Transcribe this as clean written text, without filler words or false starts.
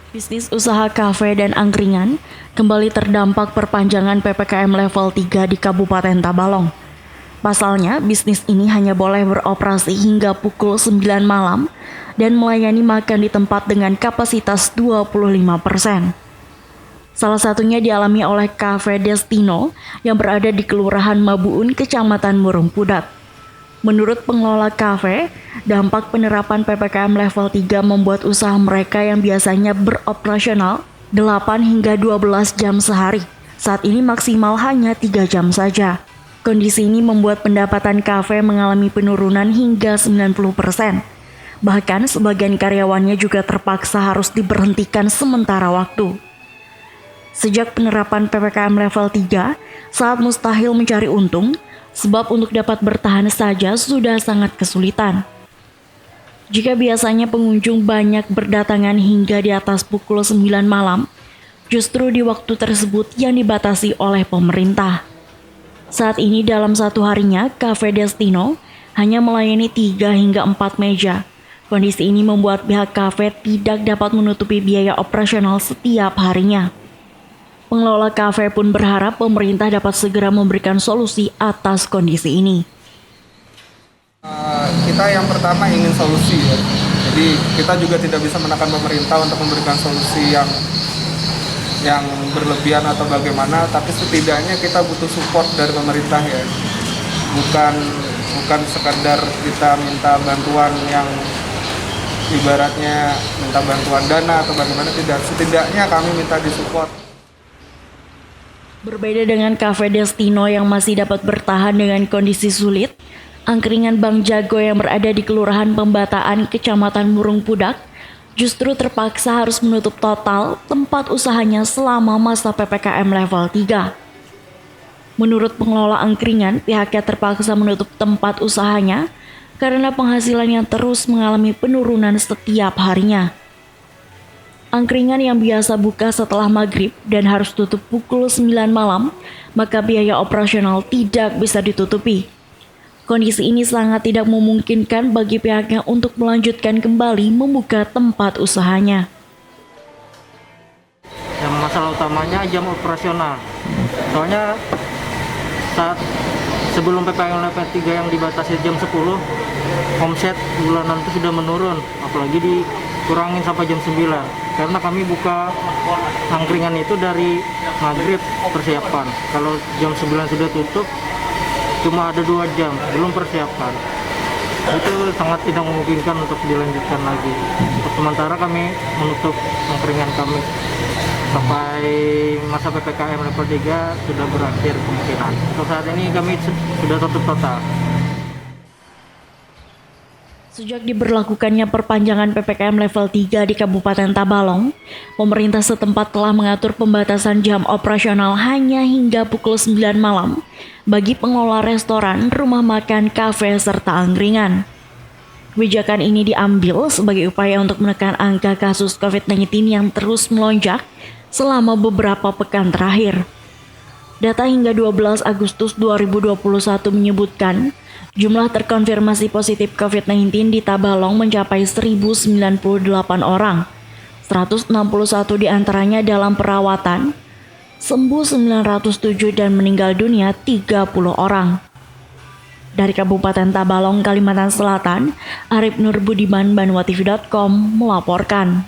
Bisnis usaha kafe dan angkringan kembali terdampak perpanjangan PPKM level 3 di Kabupaten Tabalong. Pasalnya, bisnis ini hanya boleh beroperasi hingga pukul 9 malam dan melayani makan di tempat dengan kapasitas 25%. Salah satunya dialami oleh Cafe Destino yang berada di Kelurahan Mabuun, Kecamatan Murung Pudak. Menurut pengelola kafe, dampak penerapan PPKM level 3 membuat usaha mereka yang biasanya beroperasional 8 hingga 12 jam sehari. Saat ini maksimal hanya 3 jam saja. Kondisi ini membuat pendapatan kafe mengalami penurunan hingga 90%. Bahkan sebagian karyawannya juga terpaksa harus diberhentikan sementara waktu. Sejak penerapan PPKM level 3, saat mustahil mencari untung, sebab untuk dapat bertahan saja sudah sangat kesulitan. Jika biasanya pengunjung banyak berdatangan hingga di atas pukul 9 malam, justru di waktu tersebut yang dibatasi oleh pemerintah. Saat ini dalam satu harinya, Cafe Destino hanya melayani 3 hingga 4 meja. Kondisi ini membuat pihak kafe tidak dapat menutupi biaya operasional setiap harinya. Pengelola kafe pun berharap pemerintah dapat segera memberikan solusi atas kondisi ini. Kita yang pertama ingin solusi ya. Jadi kita juga tidak bisa menekan pemerintah untuk memberikan solusi yang berlebihan atau bagaimana, tapi setidaknya kita butuh support dari pemerintah ya. Bukan sekadar kita minta bantuan yang ibaratnya minta bantuan dana atau bagaimana, tidak. Setidaknya kami minta disupport. Berbeda dengan Cafe Destino yang masih dapat bertahan dengan kondisi sulit, angkringan Bang Jago yang berada di Kelurahan Pembataan, Kecamatan Murung Pudak, justru terpaksa harus menutup total tempat usahanya selama masa PPKM level 3. Menurut pengelola angkringan, pihaknya terpaksa menutup tempat usahanya karena penghasilan yang terus mengalami penurunan setiap harinya. Angkringan yang biasa buka setelah maghrib dan harus tutup pukul 9 malam, maka biaya operasional tidak bisa ditutupi. Kondisi ini sangat tidak memungkinkan bagi pihaknya untuk melanjutkan kembali membuka tempat usahanya. Yang masalah utamanya jam operasional. Soalnya saat sebelum PPKM level 3 yang dibatasi jam 10, omset bulanan itu sudah menurun, apalagi dikurangin sampai jam 9. Karena kami buka angkringan itu dari maghrib persiapan. Kalau jam 9 sudah tutup, cuma ada 2 jam, belum persiapan. Itu sangat tidak memungkinkan untuk dilanjutkan lagi. Untuk sementara kami menutup angkringan kami sampai masa PPKM level 3 sudah berakhir kemungkinan. Untuk saat ini kami sudah tutup total. Sejak diberlakukannya perpanjangan PPKM level 3 di Kabupaten Tabalong, pemerintah setempat telah mengatur pembatasan jam operasional hanya hingga pukul 9 malam bagi pengelola restoran, rumah makan, kafe, serta angkringan. Kebijakan ini diambil sebagai upaya untuk menekan angka kasus COVID-19 yang terus melonjak selama beberapa pekan terakhir. Data hingga 12 Agustus 2021 menyebutkan jumlah terkonfirmasi positif COVID-19 di Tabalong mencapai 1.098 orang. 161 diantaranya dalam perawatan, sembuh 907 dan meninggal dunia 30 orang. Dari Kabupaten Tabalong, Kalimantan Selatan, Arif Nur Budiman, BanwaTV.com melaporkan.